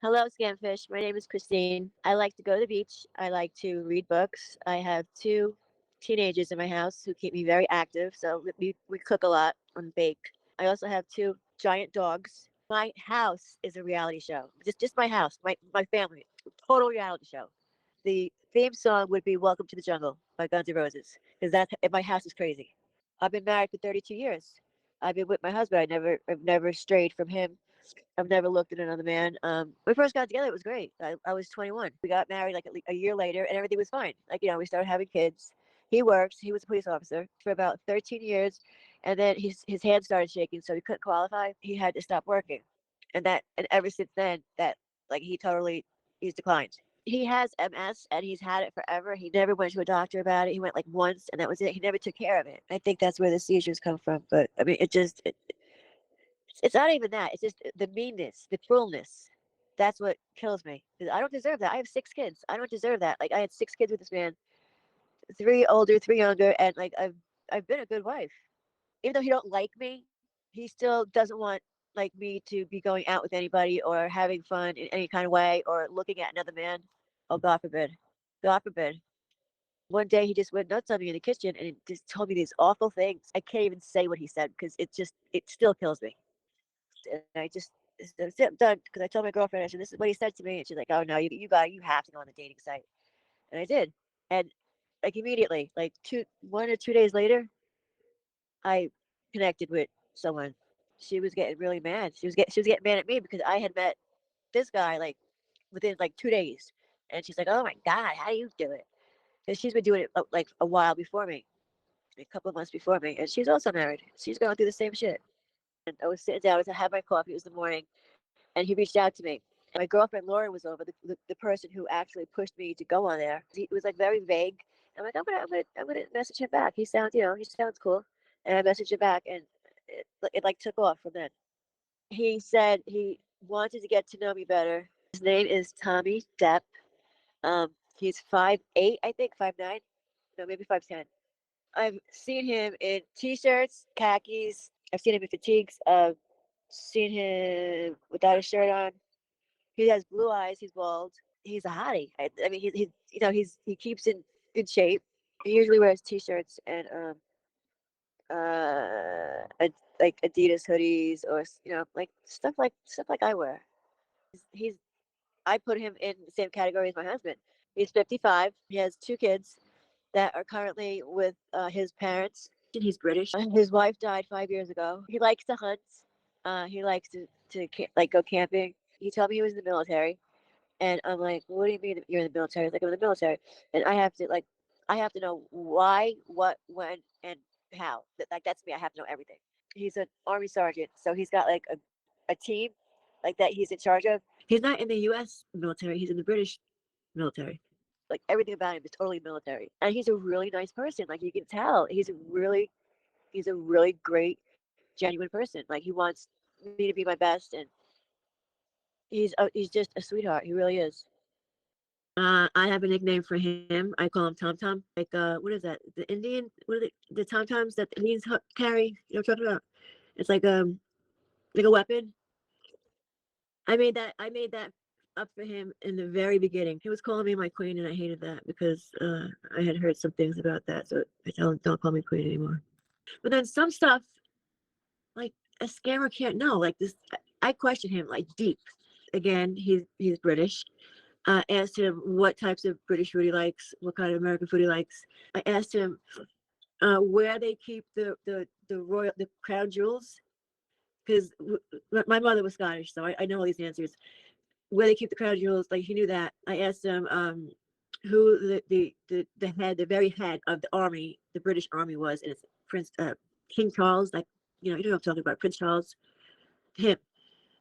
Hello, Scamfish. My name is Christine. I like to go to the beach. I like to read books. I have two teenagers in my house who keep me very active. So we cook a lot and bake. I also have two giant dogs. My house is a reality show. Just my house, my family, total reality show. The theme song would be "Welcome to the Jungle" by Guns N' Roses because that my house is crazy. I've been married for 32 years. I've been with my husband. I've never strayed from him. I've never looked at another man. When we first got together, it was great. I was 21. We got married like a year later, and everything was fine. Like, we started having kids. He works. He was a police officer for about 13 years, and then his hand started shaking, so he couldn't qualify. He had to stop working, and ever since then, like he's declined. He has MS, and he's had it forever. He never went to a doctor about it. He went like once, and that was it. He never took care of it. I think that's where the seizures come from. But I mean, it's not even that. It's just the meanness, the cruelness. That's what kills me. 'Cause I don't deserve that. I have 6 kids. I don't deserve that. Like I had 6 kids with this man, 3 older, 3 younger, and like I've been a good wife. Even though he don't like me, he still doesn't want like me to be going out with anybody or having fun in any kind of way or looking at another man. Oh, God forbid. God forbid. One day he just went nuts on me in the kitchen and just told me these awful things. I can't even say what he said because it still kills me. And that's it, I'm done. Because I told my girlfriend, I said, this is what he said to me. And she's like, oh no, you have to go on the dating site. And I did. And like immediately, like 1 or 2 days later, I connected with someone. She was getting really mad. She was getting mad at me because I had met this guy like within like 2 days. And she's like, oh my God, how do you do it? Because she's been doing it like a while before me, a couple of months before me. And she's also married. She's going through the same shit. And I was sitting down, I was having my coffee, it was the morning, and he reached out to me. And my girlfriend Lauren was over, the person who actually pushed me to go on there. He was like very vague. I'm like, I'm gonna message him back. He sounds cool. And I messaged him back, and it like took off from then. He said he wanted to get to know me better. His name is Tommy Depp. He's 5'8", I think, 5'9". No, maybe 5'10". I've seen him in t-shirts, khakis. I've seen him in fatigues. I've seen him without a shirt on. He has blue eyes. He's bald. He's a hottie. I mean, he keeps in good shape. He usually wears t-shirts and like Adidas hoodies or like stuff like I wear. He's I put him in the same category as my husband. He's 55. He has 2 kids that are currently with his parents. He's British. His wife died 5 years ago. He likes to hunt. He likes to like go camping. He told me he was in the military, and I'm like, "What do you mean you're in the military?" He's like, "I'm in the military," and I have to know why, what, when, and how. Like that's me. I have to know everything. He's an army sergeant, so he's got like a team like that he's in charge of. He's not in the U.S. military. He's in the British military. Like everything about him is totally military, and he's a really nice person. Like you can tell, he's a really great, genuine person. Like he wants me to be my best, and he's just a sweetheart. He really is. I have a nickname for him. I call him Tom Tom. Like what is that? The Indian? What are the Tom Toms that the Indians carry? You know what I'm talking about? It's like a weapon. I made that up for him in the very beginning. He was calling me my queen, and I hated that because I had heard some things about that. So I tell him, don't call me queen anymore. But then some stuff, like a scammer can't know. Like this, I question him like deep. Again, he's British. I asked him what types of British food he likes, what kind of American food he likes. I asked him where they keep the crown jewels because my mother was Scottish, so I know all these answers. Where they keep the crown jewels, like he knew that. I asked him who the very head of the army, the British Army was, and it's Prince King Charles. Like you know what I'm talking about, Prince Charles. Him,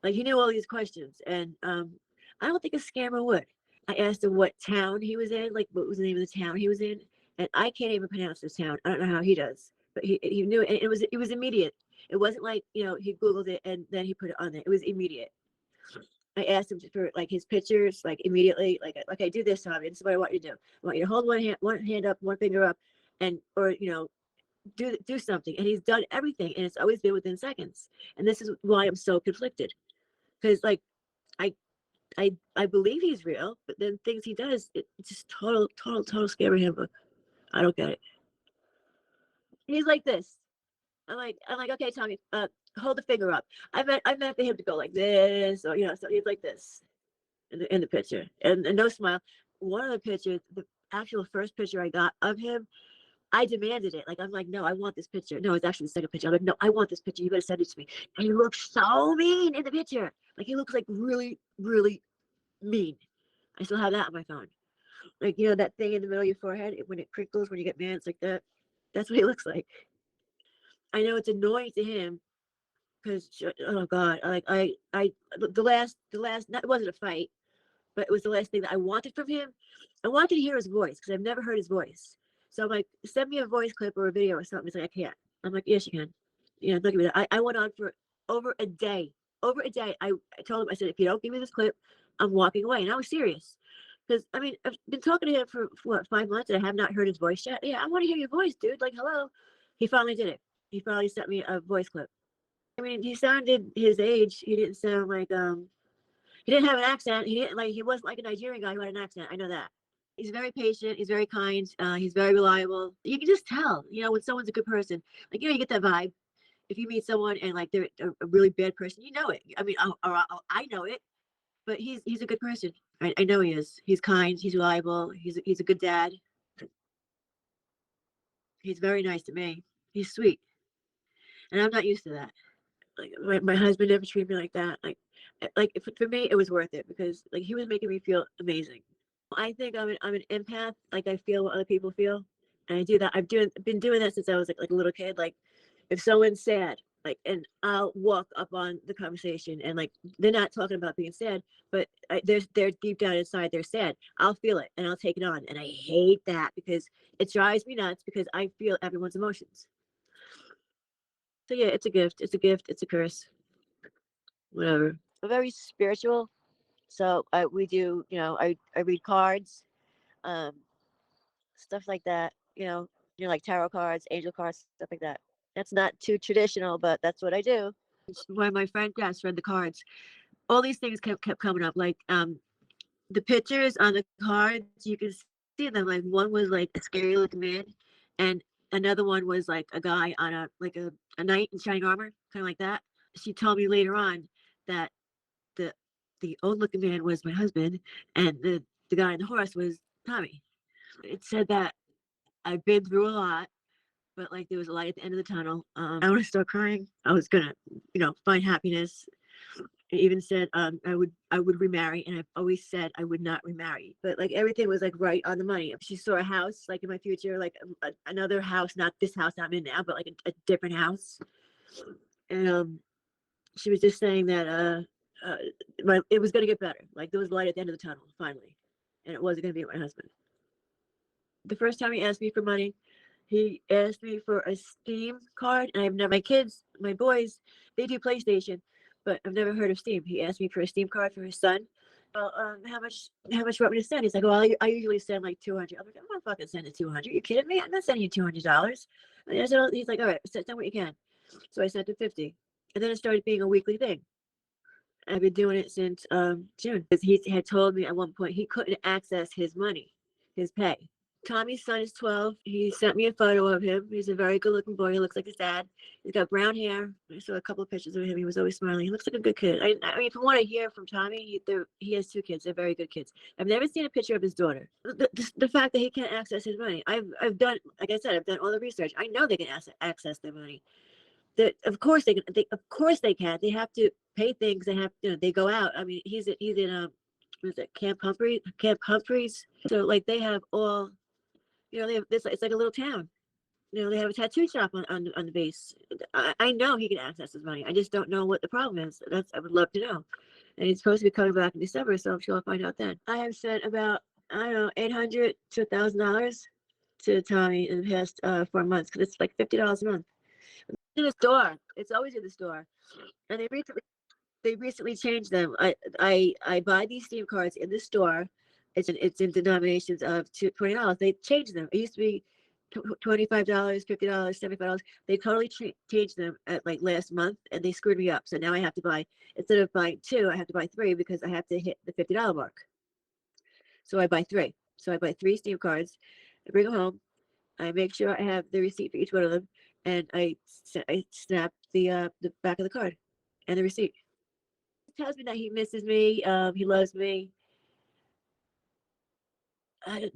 like he knew all these questions, and I don't think a scammer would. I asked him what town he was in, like what was the name of the town he was in, and I can't even pronounce this town. I don't know how he does, but he knew it, and it was immediate. It wasn't like he Googled it and then he put it on there. It was immediate. I asked him for like his pictures, like immediately, like okay, do this, Tommy. This is what I want you to do. I want you to hold one hand up, one finger up, and or do something. And he's done everything, and it's always been within seconds. And this is why I'm so conflicted, because like I I believe he's real, but then things he does, it's just total scary handbook. I don't get it. He's like this. I'm like, okay, Tommy, hold the finger up. I meant for him to go like this, or so he's like this in the picture, and no smile. One of the pictures, the actual first picture I got of him, I demanded it. Like I'm like, no, I want this picture. No, it's actually the second picture. I'm like, no, I want this picture. You better send it to me. And he looks so mean in the picture. Like he looks like really, really mean. I still have that on my phone. Like that thing in the middle of your forehead when it crinkles when you get mad. It's like that. That's what he looks like. I know it's annoying to him because oh god, the last it wasn't a fight, but it was the last thing that I wanted from him. I wanted to hear his voice because I've never heard his voice. So I'm like, send me a voice clip or a video or something. He's like, I can't. I'm like, yes, you can. Don't give me that. I went on for over a day. Over a day. I told him, I said, if you don't give me this clip, I'm walking away. And I was serious. Because, I mean, I've been talking to him for, what, 5 months and I have not heard his voice yet. Yeah, I want to hear your voice, dude. Like, hello. He finally did it. He finally sent me a voice clip. I mean, he sounded his age. He didn't sound like, he didn't have an accent. He wasn't like a Nigerian guy who had an accent. I know that. He's very patient. He's very kind. He's very reliable. You can just tell, when someone's a good person. Like, you get that vibe. If you meet someone and like they're a really bad person, you know it. I mean, I know it. But he's a good person. I know he is. He's kind. He's reliable. He's a good dad. He's very nice to me. He's sweet, and I'm not used to that. Like my husband never treated me like that. Like for me, it was worth it because like he was making me feel amazing. I think I'm an empath. Like I feel what other people feel, and I do that. Been doing that since I was like a little kid. Like if someone's sad, like, and I'll walk up on the conversation, and like they're not talking about being sad, but they're deep down inside they're sad. I'll feel it and I'll take it on, and I hate that because it drives me nuts because I feel everyone's emotions. So yeah, it's a gift. It's a gift. It's a curse. Whatever. I'm very spiritual. So we do, I read cards, um, stuff like that. Like tarot cards, angel cards, stuff like that. That's not too traditional, but that's what I do. When my friend Jess read the cards, all these things kept coming up. Like the pictures on the cards, you can see them. Like one was like a scary looking man, and another one was like a guy on a knight in shining armor, kind of like that. She told me later on that the the old looking man was my husband, and the guy on the horse was Tommy. It said that I've been through a lot, but like there was a light at the end of the tunnel. I want to start crying. I was gonna, find happiness. It even said I would remarry, and I've always said I would not remarry. But like everything was like right on the money. She saw a house like in my future, like another house, not this house I'm in now, but like a different house. And she was just saying that it was gonna get better. Like there was light at the end of the tunnel finally, and it wasn't gonna be my husband. The first time he asked me for money, he asked me for a Steam card, and I've never. My kids, my boys, they do PlayStation, but I've never heard of Steam. He asked me for a Steam card for his son. Well, how much? How much you want me to send? He's like, well, I usually send like 200. I'm like, I'm not fucking sending 200. You kidding me? I'm not sending you $200. He's like, all right, send what you can. So I sent him 50, and then it started being a weekly thing. I've been doing it since June. Because he had told me at one point he couldn't access his money, his pay. Tommy's son is 12. He sent me a photo of him. He's a very good looking boy. He looks like his dad. He's got brown hair. I saw a couple of pictures of him. He was always smiling. He looks like a good kid. I mean, from what I hear from Tommy, he has 2 kids. They're very good kids. I've never seen a picture of his daughter. The fact that he can't access his money. I've done, like I said, I've done all the research. I know they can access their money. Of course they can. Of course they can. They have to pay things. They have, they go out. I mean, he's in what is it, Camp Humphreys. So like they have all. They have this. It's like a little town. They have a tattoo shop on the base. I know he can access his money. I just don't know what the problem is. I would love to know. And he's supposed to be coming back in December, so I'm sure I'll find out then. I have sent about $800 to $1,000 to Tommy in the past 4 months because it's like $50 a month. In the store. It's always in the store, and they recently changed them. I buy these Steam cards in the store. It's in denominations of $20. They changed them. It used to be $25, $50, $75. They totally changed them at like last month, and they screwed me up. So now I have to buy, instead of buying two, I have to buy three because I have to hit the $50 mark. So I buy three. So I buy three Steam cards. I bring them home. I make sure I have the receipt for each one of them, and I snap the back of the card and the receipt. He tells me that he misses me. He loves me.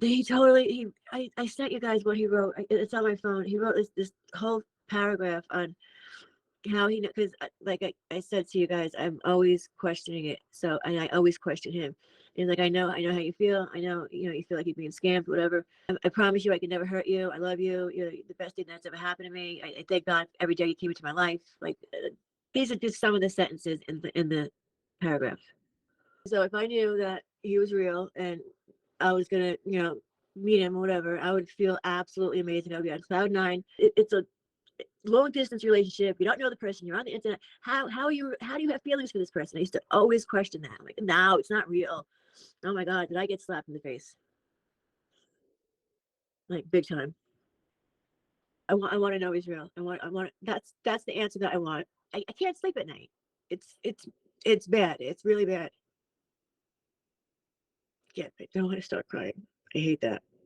He totally he I sent you guys what he wrote. It's on my phone. He wrote this whole paragraph on how he, because like I said to you guys, I'm always questioning it. So, and I always question him. And like, I know how you feel. I know, you feel like you're being scammed, whatever. I promise you, I can never hurt you. I love you. You're the best thing that's ever happened to me. I thank God every day you came into my life. Like, these are just some of the sentences in the paragraph. So if I knew that he was real and I was gonna, meet him or whatever, I would feel absolutely amazing. I would be on cloud nine. It's a long distance relationship. You don't know the person. You're on the internet. How do you have feelings for this person? I used to always question that. I'm like, no, it's not real. Oh my God, did I get slapped in the face? Like big time. I want to know he's real. I want that's the answer that I want. I can't sleep at night. It's bad. It's really bad. Yeah, I don't want to start crying. I hate that.